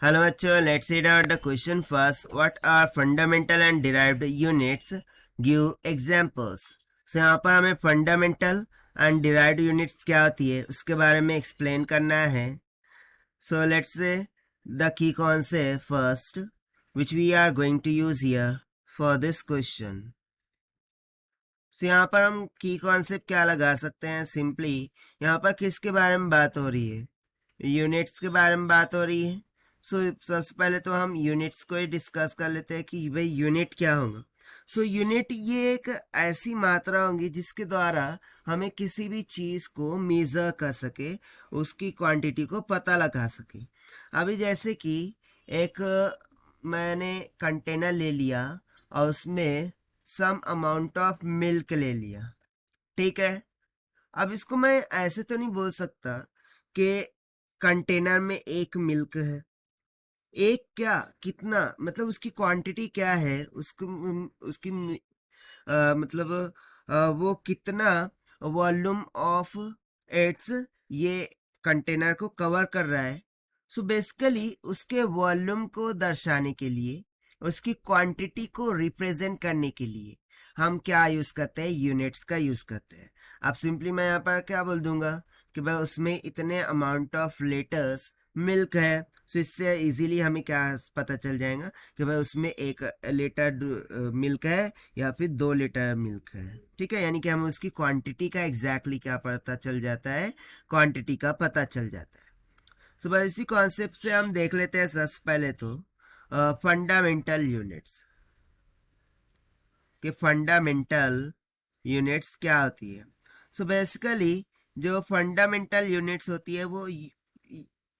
Hello bachcho, let's read out the question first. What are fundamental and derived units? Give examples. So यहाँ पर हमें fundamental and derived units क्या होती है उसके बारे में explain करना है. So let's say the key concept first, which we are going to use here for this question. So यहाँ पर हम key concept क्या लगा सकते हैं? Simply यहाँ पर किसके बारे में बात हो रही है? यूनिट्स के बारे में बात हो रही है. सबसे पहले तो हम यूनिट्स को ही डिस्कस कर लेते हैं कि भाई यूनिट क्या होगा. यूनिट ये एक ऐसी मात्रा होगी जिसके द्वारा हमें किसी भी चीज़ को मेज़र कर सके, उसकी क्वांटिटी को पता लगा सके. अभी जैसे कि एक मैंने कंटेनर ले लिया और उसमें सम अमाउंट ऑफ मिल्क ले लिया, ठीक है. अब इसको मैं ऐसे तो नहीं बोल सकता कि कंटेनर में एक मिल्क है. एक क्या, कितना, मतलब उसकी क्वांटिटी क्या है, उसको उसकी मतलब वो कितना वॉल्यूम ऑफ एट्स ये कंटेनर को कवर कर रहा है. बेसिकली उसके वॉल्यूम को दर्शाने के लिए, उसकी क्वांटिटी को रिप्रेजेंट करने के लिए हम क्या यूज़ करते हैं? यूनिट्स का यूज़ करते हैं. अब सिंपली मैं यहाँ पर क्या बोल दूंगा कि भाई उसमें इतने अमाउंट ऑफ लीटर्स मिल्क है. इससे इजीली हमें क्या पता चल जाएगा कि भाई उसमें 1 लीटर मिल्क है या फिर 2 लीटर मिल्क है, ठीक है. यानी कि हमें उसकी क्वांटिटी का एग्जैक्टली क्या पता चल जाता है? क्वांटिटी का पता चल जाता है. भाई इसी कॉन्सेप्ट से हम देख लेते हैं सबसे पहले तो फंडामेंटल यूनिट्स कि फंडामेंटल यूनिट्स क्या होती है. बेसिकली जो फंडामेंटल यूनिट्स होती है वो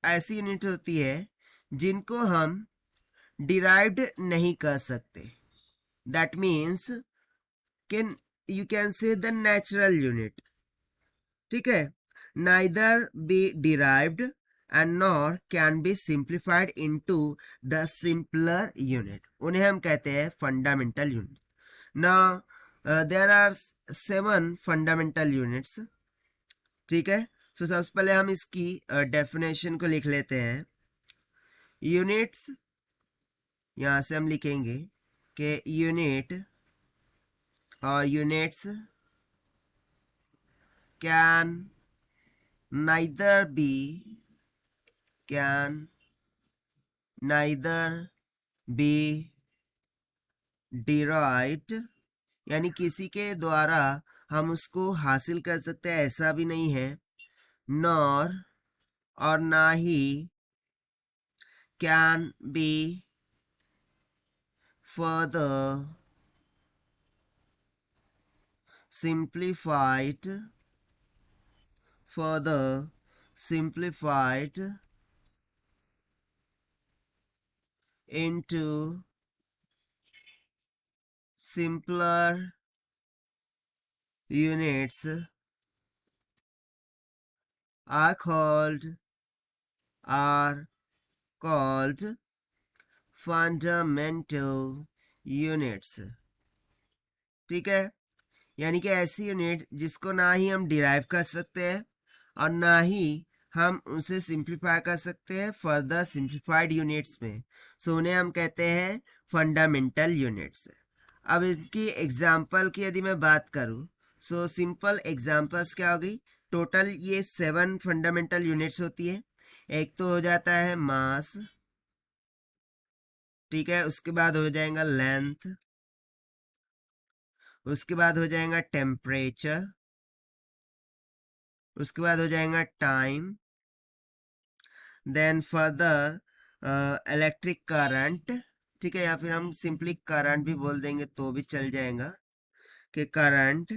ऐसी यूनिट होती है जिनको हम डिराइव्ड नहीं कर सकते. That means can you can say the natural unit, ठीक है. Neither be derived and nor can be simplified into the simpler unit. उन्हें हम कहते हैं fundamental unit. Now there are 7 fundamental units, ठीक है. सबसे पहले हम इसकी डेफिनेशन को लिख लेते हैं. यूनिट्स, यहाँ से हम लिखेंगे कि यूनिट और units can neither be derived, यानी किसी के द्वारा हम उसको हासिल कर सकते हैं ऐसा भी नहीं है. नॉर और ना he can be further simplified into simpler units are called fundamental units, ठीक है. यानी कि ऐसी यूनिट जिसको ना ही हम डिराइव कर सकते हैं और ना ही हम उसे सिंप्लीफाई कर सकते हैं फर्दर सिंप्लीफाइड यूनिट्स में. उन्हें हम कहते हैं फंडामेंटल यूनिट्स. अब इसकी एग्जांपल की यदि मैं बात करूं सिंपल एग्जांपल्स क्या हो गई. टोटल ये 7 फंडामेंटल यूनिट्स होती है. एक तो हो जाता है मास, ठीक है. उसके बाद हो जाएगा लेंथ, उसके बाद हो जाएगा टेम्परेचर, उसके बाद हो जाएगा time, then further electric current, ठीक है. या फिर हम सिंपली करंट भी बोल देंगे तो भी चल जाएगा कि करंट.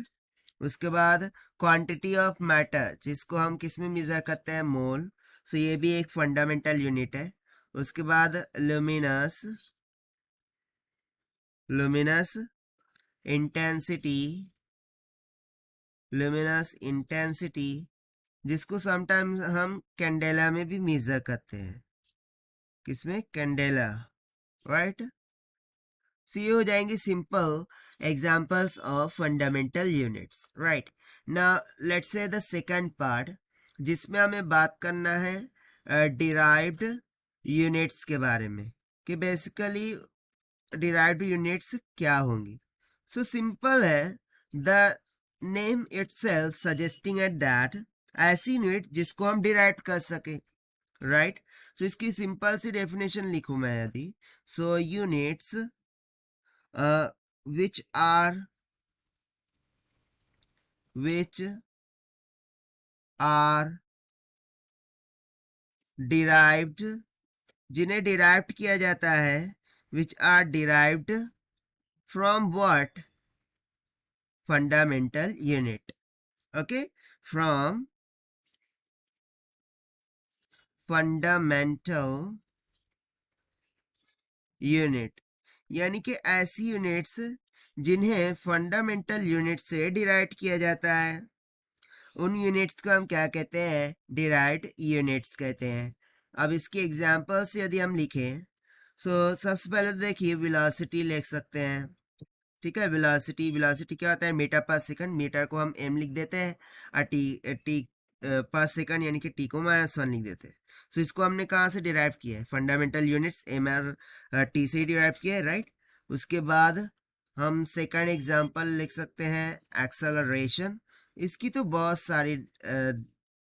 उसके बाद क्वांटिटी ऑफ मैटर जिसको हम किस में मेजर करते हैं? मोल. ये भी एक फंडामेंटल यूनिट है. उसके बाद लुमिनस इंटेंसिटी जिसको समटाइम्स हम कैंडेला में भी मेजर करते हैं. किसमें? Candela, right. ये हो जाएंगे simple examples of fundamental units, right. Now let's say the second part जिसमें हमें बात करना है डिराइव्ड यूनिट्स के बारे में कि बेसिकली डिराइव्ड यूनिट्स क्या होंगी। सो सिंपल है, the name itself suggesting at that ऐसी यूनिट जिसको हम डिराइव कर सके, राइट। सो इसकी सिंपल सी डेफिनेशन लिखूं मैं यदि, so units which are derived, जिन्हें डिराइव्ड किया जाता है, which are derived from what? Fundamental unit. Okay, from fundamental unit, यानी कि ऐसी यूनिट्स जिन्हें फंडामेंटल यूनिट से डिराइव किया जाता है, उन यूनिट्स को हम क्या कहते हैं? डिराइव्ड यूनिट्स कहते हैं। अब इसके एग्जांपल्स यदि हम लिखें, सबसे पहले तो देखिए वेलोसिटी लिख सकते हैं, ठीक है। वेलोसिटी क्या होता है? मीटर पर सेकंड। मीटर को हम एम लिख देते हैं और टी पर सेकंड यानी कि टी को -1 लिख देते हैं। सो इसको हमने कहाँ से डिराइव किया है? Fundamental units M R T से डिराइव किया है, राइट। उसके बाद हम सेकंड एग्जांपल लिख सकते हैं एक्सेलरेशन। इसकी तो बहुत सारी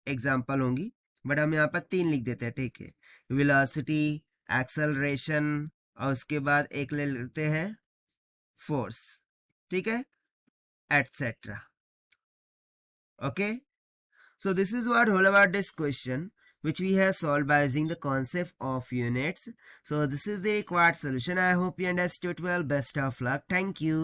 एग्जांपल होंगी, बट हम यहाँ पर 3 लिख देते हैं, ठीक है। वेलोसिटी, एक्सेलरेशन और उसके बाद एक ले लेते हैं फोर्स, ठीक है, etcetera. Okay, so this is what all about this question which we have solved by using the concept of units. So this is the required solution. I hope you understood well. Best of luck. Thank you.